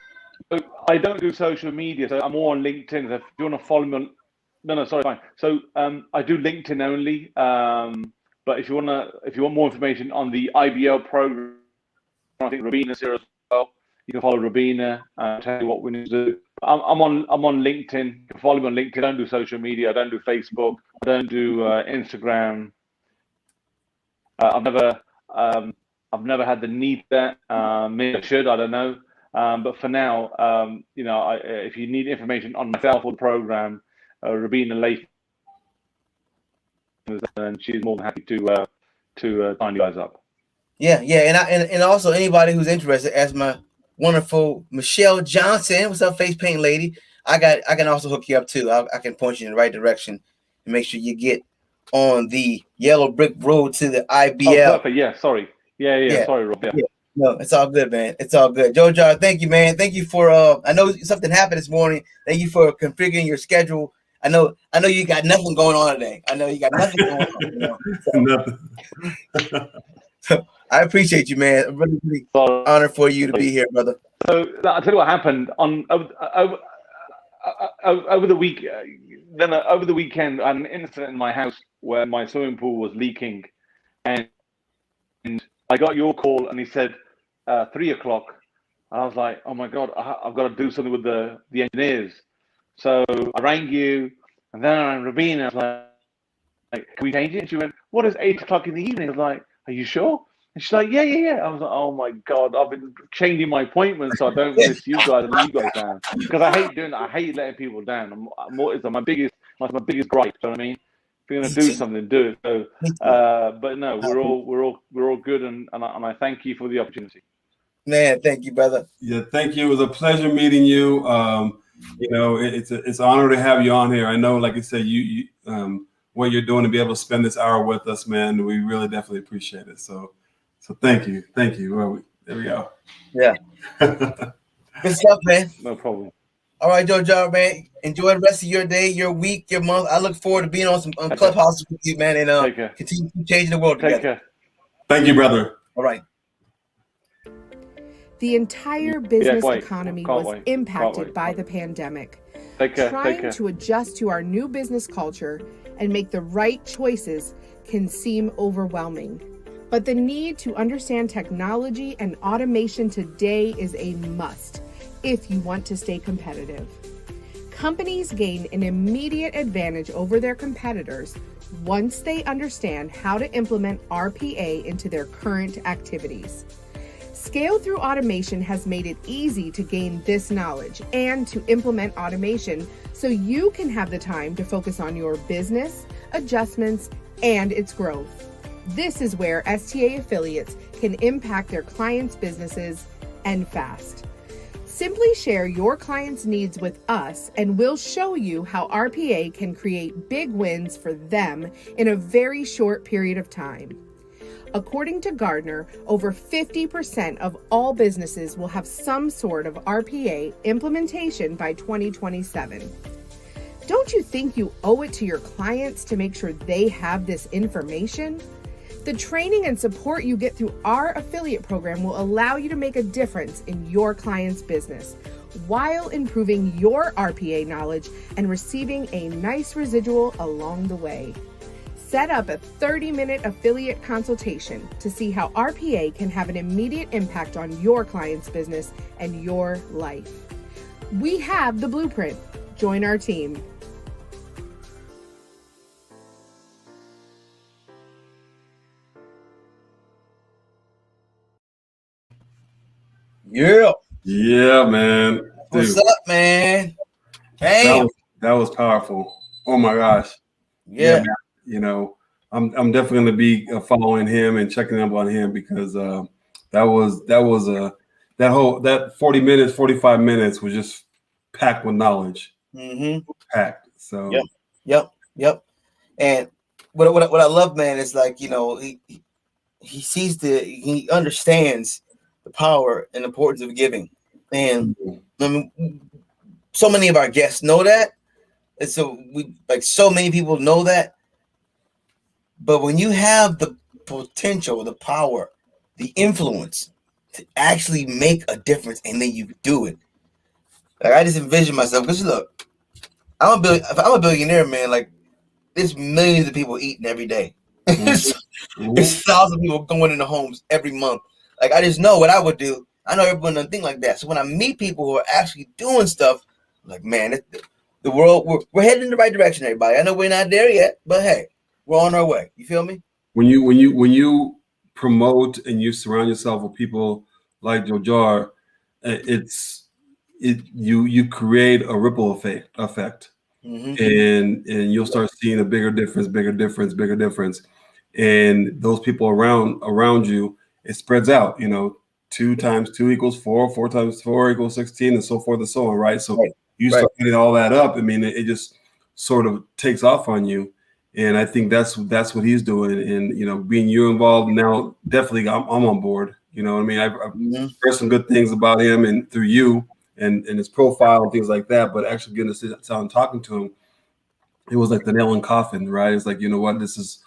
I don't do social media, so I'm more on LinkedIn. So if you want to follow me on, fine. So I do LinkedIn only. But if you want more information on the IBL program, I think Robina's here as well. You can follow Robina and tell you what we need to do. I'm on LinkedIn. You can follow me on LinkedIn. I don't do social media. I don't do Facebook. I don't do Instagram. I've never had the need for that. Maybe I should. I don't know. But for now, if you need information on myself or the program, Robina Latham, and she's more than happy to sign you guys up. Yeah, and also anybody who's interested, as my wonderful Michelle Johnson, what's up, face paint lady? I can also hook you up too. I can point you in the right direction and make sure you get on the yellow brick road to the IBL. Oh, perfect. Yeah, sorry. Yeah. Sorry, Rob. No, it's all good, man. It's all good. Jojar, thank you, man. Thank you for I know something happened this morning. Thank you for configuring your schedule. I know you got nothing going on today. I know you got nothing going on. You know? So I appreciate you, man. I'm really, really honored for you to be here, brother. So I'll tell you what happened on over the week. Then over the weekend, I had an incident in my house where my swimming pool was leaking, and I got your call, and he said 3 o'clock. And I was like, oh my God, I've got to do something with the engineers. So I rang you, and then I rang Rabina. I was like, can we change it? And she went, what is 8 o'clock in the evening? I was like, are you sure? And she's like, yeah. I was like, oh my God, I've been changing my appointments so I don't miss you guys and you guys down. Because I hate doing that. I hate letting people down. It's my biggest gripe. You know what I mean? If you're gonna do something, do it. So, but no, we're all good, and I thank you for the opportunity. Man, thank you, brother. Yeah, thank you. It was a pleasure meeting you. You know, it's an honor to have you on here. I know, like I said, you what you're doing to be able to spend this hour with us, man. We really definitely appreciate it. So thank you. Well, there we go. Yeah. Good stuff, man. No problem. All right, Jojar, man. Enjoy the rest of your day, your week, your month. I look forward to being on some Clubhouse with you, man, and continue changing the world together. Take care. Thank you, brother. All right. The entire business economy was impacted by the pandemic. Trying to adjust to our new business culture and make the right choices can seem overwhelming. But the need to understand technology and automation today is a must if you want to stay competitive. Companies gain an immediate advantage over their competitors once they understand how to implement RPA into their current activities. Scale through automation has made it easy to gain this knowledge and to implement automation so you can have the time to focus on your business, adjustments, and its growth. This is where STA affiliates can impact their clients' businesses and fast. Simply share your clients' needs with us and we'll show you how RPA can create big wins for them in a very short period of time. According to Gartner, over 50% of all businesses will have some sort of RPA implementation by 2027. Don't you think you owe it to your clients to make sure they have this information? The training and support you get through our affiliate program will allow you to make a difference in your client's business while improving your RPA knowledge and receiving a nice residual along the way. Set up a 30-minute affiliate consultation to see how RPA can have an immediate impact on your client's business and your life. We have the blueprint. Join our team. Yeah, man. Dude, what's up, man? Hey, that was powerful. Oh my gosh. Yeah, man. You know, I'm definitely going to be following him and checking up on him because that 40 minutes, 45 minutes was just packed with knowledge. Packed. So yep. And what I love, man, is like, you know, he sees he understands the power and importance of giving. And I mean, so many of our guests know that. And so so many people know that. But when you have the potential, the power, the influence to actually make a difference and then you do it. Like I just envision myself, because look, if I'm a billionaire, man, like there's millions of people eating every day. There's thousands of people going into homes every month. Like I just know what I would do. I know everyone doesn't think like that. So when I meet people who are actually doing stuff, I'm like, man, the world, we're heading in the right direction, everybody. I know we're not there yet, but hey, we're on our way. You feel me? When you promote and you surround yourself with people like Jojar, you create a ripple effect, and you'll start seeing a bigger difference, and those people around you, it spreads out. You know, 2 times 2 equals 4, 4 times 4 equals 16, and so forth and so on. Right. So you start getting all that up. I mean, it just sort of takes off on you. And I think that's what he's doing. And, you know, being you involved now, definitely I'm on board. You know what I mean? I've heard some good things about him and through you and his profile and things like that. But actually getting to sit down and talking to him, it was like the nail in the coffin, right? It's like, you know what, this is,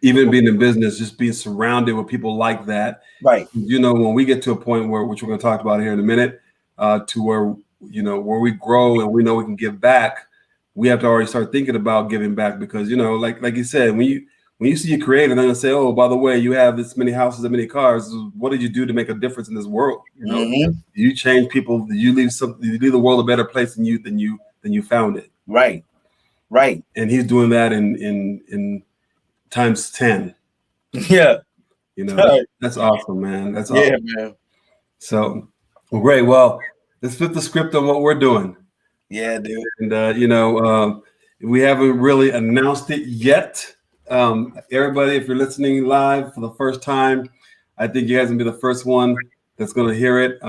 even being in business, just being surrounded with people like that. Right. You know, when we get to a point where, which we're going to talk about here in a minute, to where, you know, where we grow and we know we can give back, we have to already start thinking about giving back because, you know, like you said, when you see a creator, they're going to say, oh, by the way, you have this many houses and many cars. What did you do to make a difference in this world? You know, you change people. You leave the world a better place than you found it. Right. Right. And he's doing that in times 10. Yeah. You know, that's awesome, man. That's awesome. Yeah, man. So, well, great. Well, let's flip the script on what we're doing. Yeah, dude. And, you know, we haven't really announced it yet. Everybody, if you're listening live for the first time, I think you guys are going to be the first one that's going to hear it.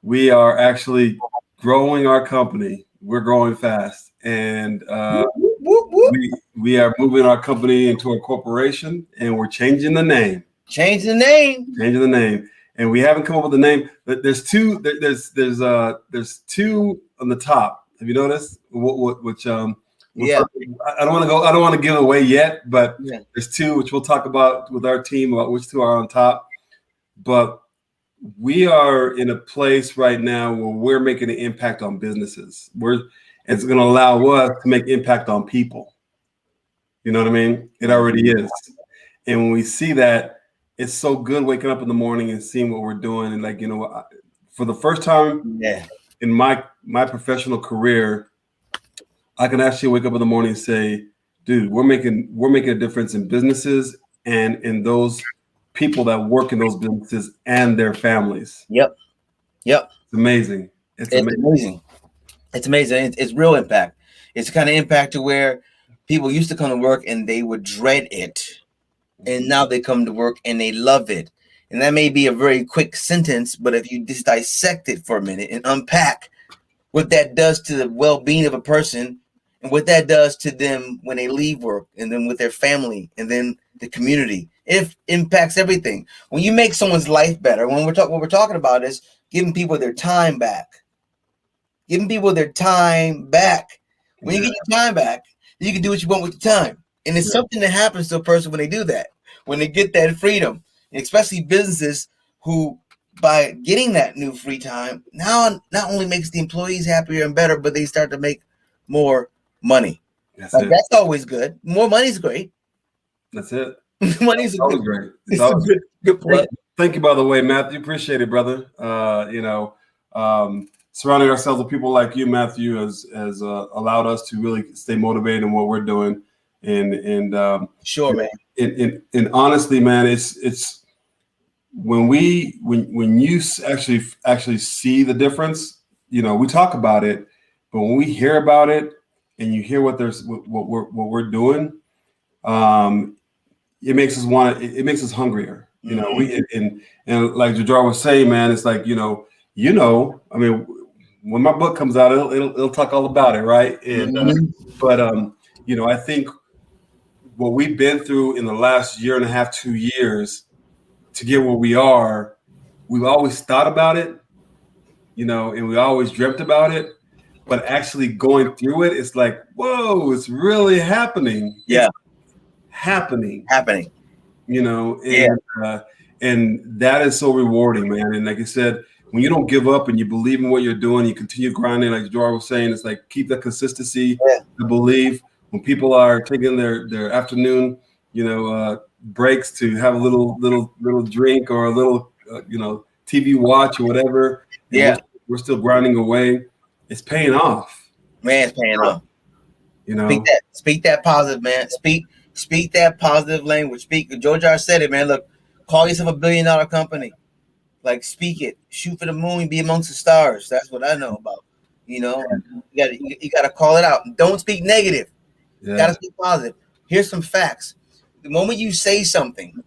We are actually growing our company. We're growing fast. And we are moving our company into a corporation, and we're changing the name. Changing the name. And we haven't come up with a name. There's two. There's two on the top. Have you noticed? Which yeah. I don't want to give away yet, but there's two which we'll talk about with our team about which two are on top. But we are in a place right now where we're making an impact on businesses. It's going to allow us to make impact on people. You know what I mean? It already is. And when we see that, it's so good waking up in the morning and seeing what we're doing. And like, you know, for the first time in my professional career, I can actually wake up in the morning and say, dude, we're making a difference in businesses and in those people that work in those businesses and their families. Yep. It's amazing. It's amazing. It's amazing. It's real impact. It's the kind of impact to where people used to come to work and they would dread it. And now they come to work and they love it. And that may be a very quick sentence, but if you just dissect it for a minute and unpack what that does to the well-being of a person and what that does to them when they leave work and then with their family and then the community, it impacts everything. When you make someone's life better, what we're talking about is giving people their time back. Giving people their time back. When you get your time back, you can do what you want with your time. And it's something that happens to a person when they do that, when they get that freedom, and especially businesses who, by getting that new free time, now not only makes the employees happier and better, but they start to make more money. That's always good. More money's great. That's it. Money's always great. It's always good point. Thank you, by the way, Matthew. Appreciate it, brother. You know, surrounding ourselves with people like you, Matthew, has allowed us to really stay motivated in what we're doing. And sure, man. And honestly, man, it's when you actually see the difference, you know, we talk about it, but when we hear about it and you hear what we're doing, it makes us hungrier. You know, and like Jojar was saying, man, it's like, you know, I mean, when my book comes out, it'll talk all about it, right? And but you know, I think what we've been through in the last year and a half, 2 years to get where we are, we've always thought about it, you know, and we always dreamt about it, but actually going through it, it's like, whoa, it's really happening. Yeah. It's happening. You know, and that is so rewarding, man. And like I said, when you don't give up and you believe in what you're doing, you continue grinding, like Jojar was saying, it's like keep that consistency, to believe. When people are taking their afternoon, you know, breaks to have a little drink or a little, you know, TV watch or whatever. We're still grinding away. It's paying off. Man, it's paying off. You know, speak that positive, man. Speak that positive language. Jojar said it, man. Look, call yourself $1 billion company. Like, speak it. Shoot for the moon. Be amongst the stars. That's what I know about. You know, you gotta call it out. Don't speak negative. You gotta speak positive. Here's some facts. The moment you say something,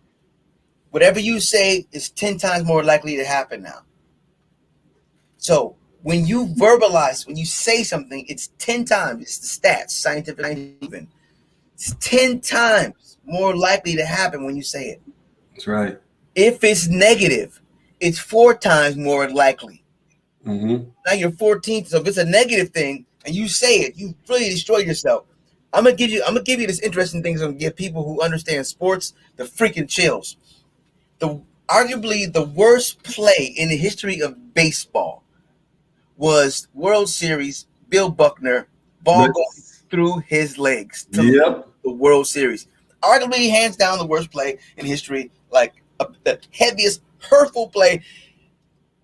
whatever you say is 10 times more likely to happen now. So when you say something, it's 10 times. It's the stats, scientific even. It's 10 times more likely to happen when you say it. That's right. If it's negative, it's 4 times more likely. Mm-hmm. Now you're 14th. So if it's a negative thing and you say it, you really destroy yourself. I'm gonna give you this interesting thing. I'm gonna give people who understand sports the freaking chills. Arguably the worst play in the history of baseball was World Series. Bill Buckner, ball going through his legs to the World Series. Arguably, hands down, the worst play in history. Like the heaviest, hurtful play,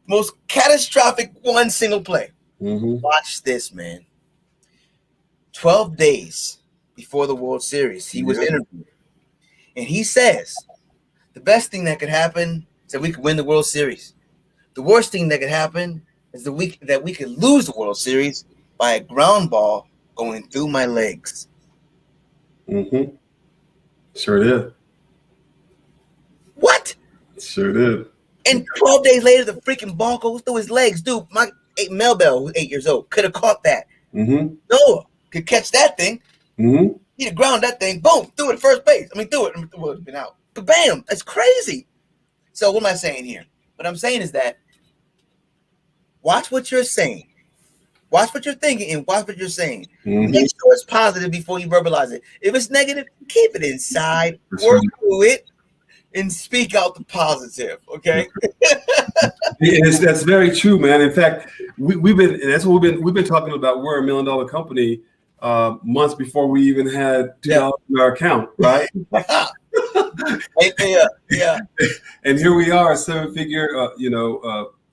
most catastrophic one single play. Mm-hmm. Watch this, man. 12 days before the World Series, he was interviewed, and he says the best thing that could happen is that we could win the World Series. The worst thing that could happen is that we could lose the World Series by a ground ball going through my legs. Mm-hmm. Sure did. What? Sure did. And 12 days later, the freaking ball goes through his legs. Dude, my Mel Bell, who's 8 years old, could have caught that. Mm-hmm. Noah could catch that thing. Mm-hmm. He'd ground that thing, boom, threw it at first base. Threw it. It would have been out. But bam, that's crazy. So what am I saying here? What I'm saying is that watch what you're saying. Watch what you're thinking and watch what you're saying. Mm-hmm. Make sure it's positive before you verbalize it. If it's negative, keep it inside, work through it, and speak out the positive. Okay. That's very true, man. In fact, we've been talking about. We're $1 million company months before we even had $2 in our account, right? Yeah. And here we are, a 7-figure,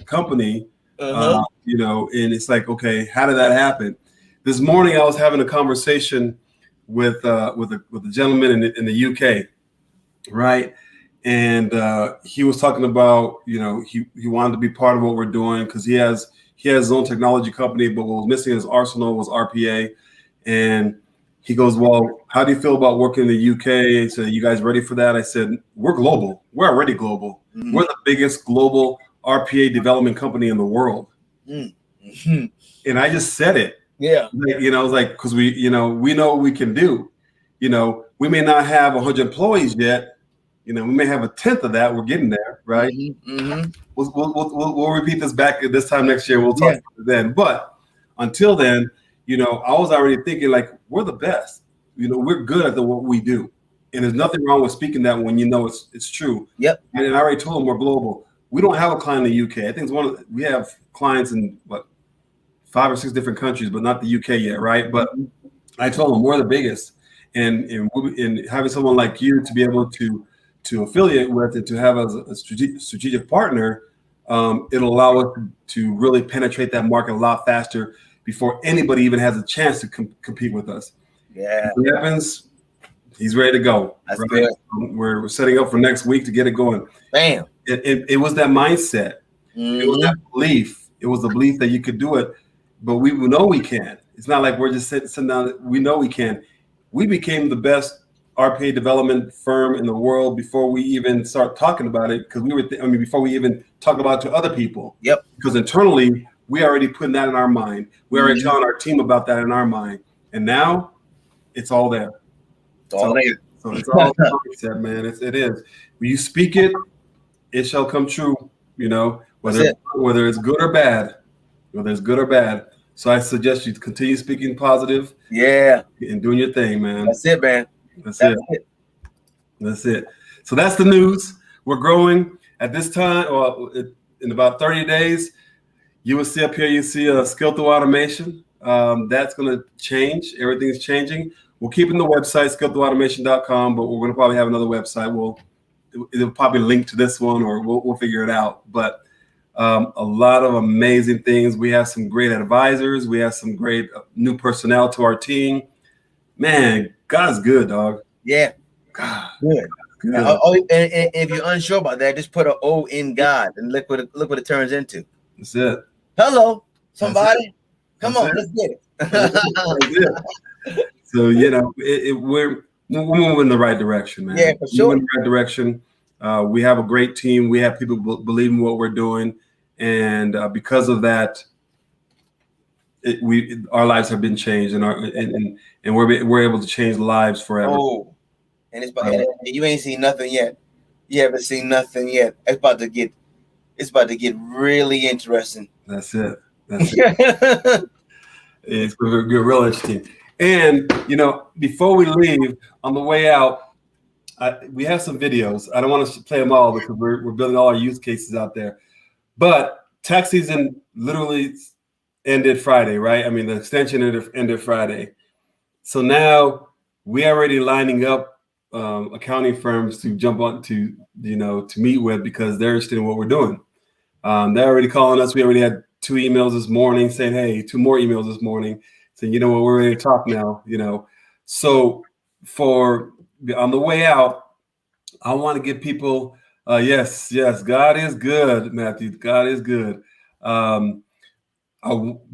company. And it's like, okay, how did that happen? This morning I was having a conversation with a gentleman in the UK, right? And he was talking about, he wanted to be part of what we're doing because he has his own technology company, but what was missing in his arsenal was RPA. And he goes, well, how do you feel about working in the UK? He said, you guys ready for that? I said, we're global. We're already global. Mm-hmm. We're the biggest global RPA development company in the world. Mm-hmm. And I just said it. Yeah. I was like, because we know what we can do. We may not have 100 employees yet. We may have 1/10 of that. We're getting there, right? Mm-hmm. We'll repeat this back at this time next year. We'll talk about it then. But until then, I was already thinking like we're the best. We're good at what we do, and there's nothing wrong with speaking that when it's true. Yep. And I already told them we're global. We don't have a client in the UK. I think we have clients in 5 or 6 different countries, but not the UK yet, right? But I told them we're the biggest, and having someone like you to be able to affiliate with and to have as a strategic partner, it'll allow us to really penetrate that market a lot faster before anybody even has a chance to compete with us. Yeah. If it happens, he's ready to go. That's right? good. We're setting up for next week to get it going. Bam. It was that mindset. Mm-hmm. It was that belief. It was the belief that you could do it, but we know we can. It's not like we're just sitting down. We know we can. We became the best RPA development firm in the world before we even start talking about it, because before we even talk about it to other people. Yep. Because internally, we already putting that in our mind. We already telling our team about that in our mind, and now it's all there. It's all there. So it's all mindset, man. It is. When you speak it, it shall come true. Whether it's good or bad. Whether it's good or bad. So I suggest you continue speaking positive. Yeah. And doing your thing, man. That's it, man. That's it. So that's the news. We're growing at this time. Well, in about 30 days, you will see up here, you see a skill through automation. That's going to change. Everything's changing. We're keeping the website, skillthroughautomation.com, but we're going to probably have another website. It'll probably link to this one, or we'll figure it out. But a lot of amazing things. We have some great advisors. We have some great new personnel to our team. Man, God's good, dog. Yeah. God, good. And if you're unsure about that, just put an O in God and look what it turns into. That's it. Hello, somebody. Come on, let's get it. So we're moving in the right direction, man. Yeah, for sure. Moving in the right direction. We have a great team. We have people believe in what we're doing, and because of that, our lives have been changed, and we're able to change lives forever. Oh, and and you ain't seen nothing yet. You haven't seen nothing yet. It's about to get really interesting. That's it. It's going to get real interesting. And before we leave, on the way out, we have some videos. I don't want to play them all because we're building all our use cases out there. But tax season literally ended Friday, right? I mean, the extension ended Friday. So now we're already lining up accounting firms to jump on to meet with, because they're interested in what we're doing. They're already calling us. We already had 2 emails this morning saying, hey, 2 more emails this morning saying, you know what, we're ready to talk now, So on the way out, I want to give people, yes, God is good, Matthew. God is good.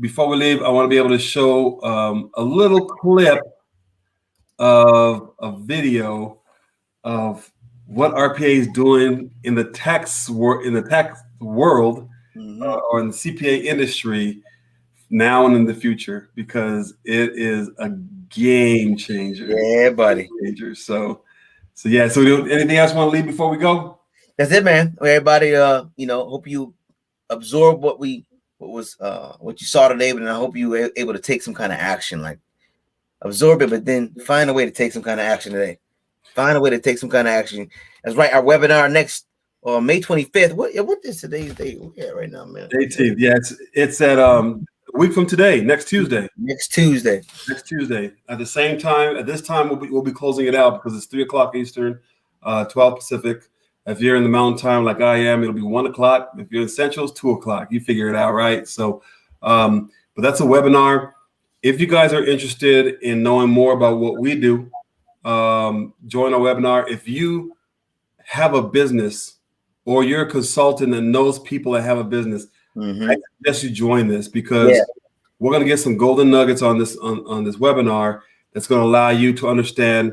Before we leave, I want to be able to show a little clip of a video of what RPA is doing in the tax world, or in the CPA industry now and in the future, because it is a game changer. Yeah, buddy. So yeah. So anything else you want to leave before we go? That's it, man. Everybody, hope you absorb what you saw today, but I hope you were able to take some kind of action, like absorb it, but then find a way to take some kind of action today. Find a way to take some kind of action. That's right. Our webinar next May 25th. What is today's date? Yeah, right now, man. 18th. Yeah, it's at a week from today, next Tuesday. Next Tuesday at the same time. At this time, we'll be closing it out because it's 3:00 Eastern, 12 Pacific. If you're in the Mountain Time like I am, it'll be 1:00. If you're in Central, it's 2:00. You figure it out, right? So, but that's a webinar. If you guys are interested in knowing more about what we do, join our webinar. If you have a business or you're a consultant that knows people that have a business, I suggest you join this, because we're going to get some golden nuggets on this webinar that's going to allow you to understand,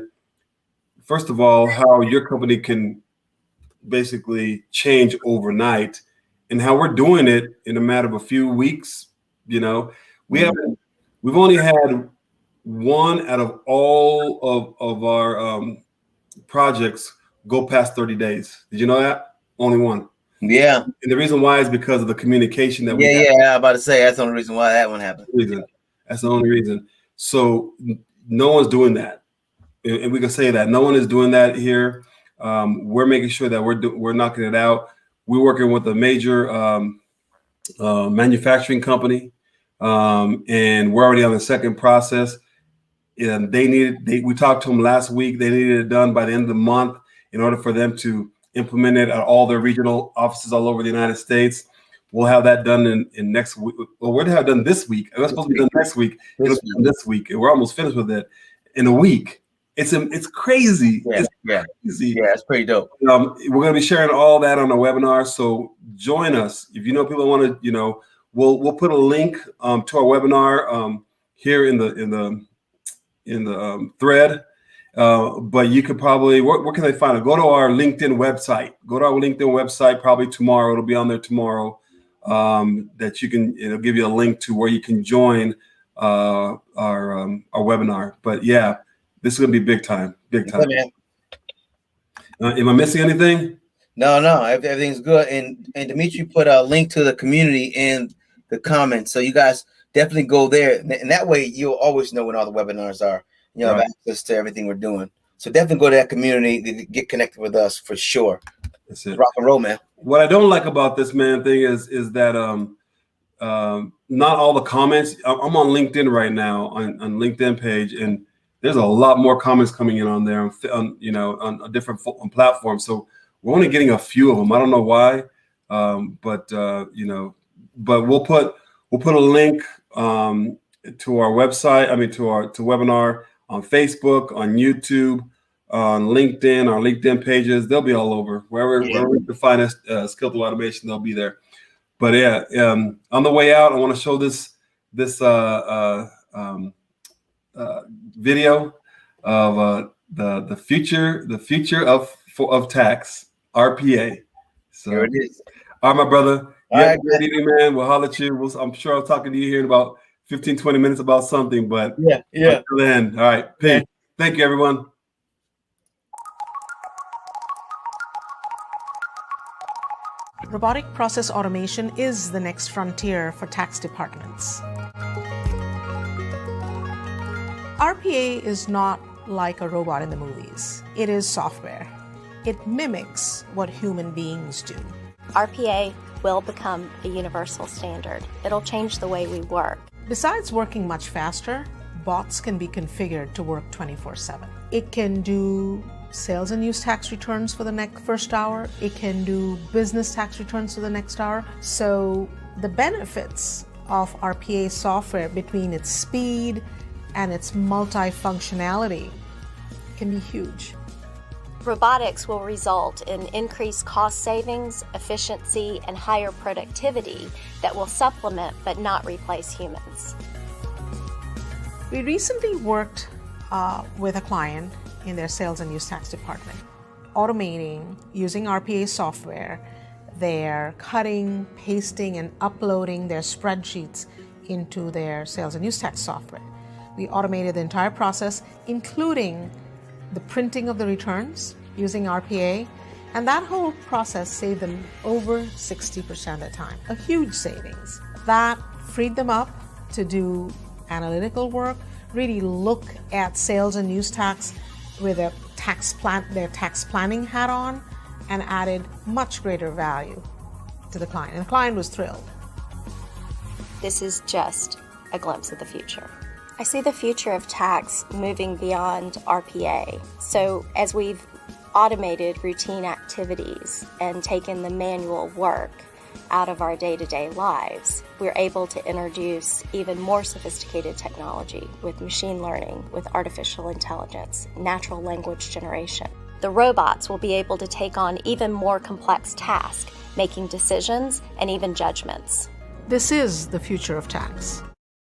first of all, how your company can basically change overnight, and how we're doing it in a matter of a few weeks. We've only had 1 out of all of our projects go past 30 days. Did you know that? Only 1. Yeah. And the reason why is because of the communication that we have. Yeah, I'm about to say that's the only reason why that one happened. That's the only reason. So no one's doing that. And we can say that. No one is doing that here. We're making sure that we're knocking it out. We're working with a major manufacturing company, and we're already on the second process. And we talked to them last week. They needed it done by the end of the month in order for them to implement it at all their regional offices all over the United States. We'll have that done in next week. Well, we're going to have it done this week. It was supposed to be done next week. It'll be done this week. And we're almost finished with it in a week. It's crazy. Yeah, it's crazy. Yeah, it's pretty dope. We're going to be sharing all that on our webinar. So join us. If you know people want to, we'll put a link to our webinar here in the thread. But you could probably, where can they find it? Go to our LinkedIn website. Probably tomorrow. It'll be on there tomorrow. That you can, it'll give you a link to where you can join our webinar. But yeah, this is gonna be big time. Am I missing anything? No, everything's good. And Dimitri put a link to the community in the comments, so you guys definitely go there, and that way you'll always know when all the webinars are. Have access to everything we're doing. So definitely go to that community to get connected with us for sure. That's it. Rock and roll, man. What I don't like about this thing is that not all the comments. I'm on LinkedIn right now on LinkedIn page, and there's a lot more comments coming in on there on different platforms. So we're only getting a few of them. I don't know why, but we'll put a link to our website. I mean to webinar on Facebook, on YouTube, on LinkedIn, our LinkedIn pages. They'll be all over. Wherever we can find Skill Through Automation, they'll be there. But yeah, on the way out, I want to show this video of the future of tax, RPA. So there it is. All right, my brother. All right, good evening, man. We'll holler at you. I'm sure I'll talking to you here in about 15, 20 minutes about something, but yeah. until then, all right. Peace. Yeah. Thank you, everyone. Robotic process automation is the next frontier for tax departments. RPA is not like a robot in the movies. It is software. It mimics what human beings do. RPA will become a universal standard. It'll change the way we work. Besides working much faster, bots can be configured to work 24/7. It can do sales and use tax returns for the first hour. It can do business tax returns for the next hour. So the benefits of RPA software, between its speed and its multifunctionality, can be huge. Robotics will result in increased cost savings, efficiency, and higher productivity that will supplement but not replace humans. We recently worked with a client in their sales and use tax department, automating, using RPA software, their cutting, pasting, and uploading their spreadsheets into their sales and use tax software. We automated the entire process, including the printing of the returns using RPA, and that whole process saved them over 60% of the time, a huge savings. That freed them up to do analytical work, really look at sales and use tax with their tax planning hat on, and added much greater value to the client. And the client was thrilled. This is just a glimpse of the future. I see the future of tax moving beyond RPA. So as we've automated routine activities and taken the manual work out of our day-to-day lives, we're able to introduce even more sophisticated technology with machine learning, with artificial intelligence, natural language generation. The robots will be able to take on even more complex tasks, making decisions and even judgments. This is the future of tax.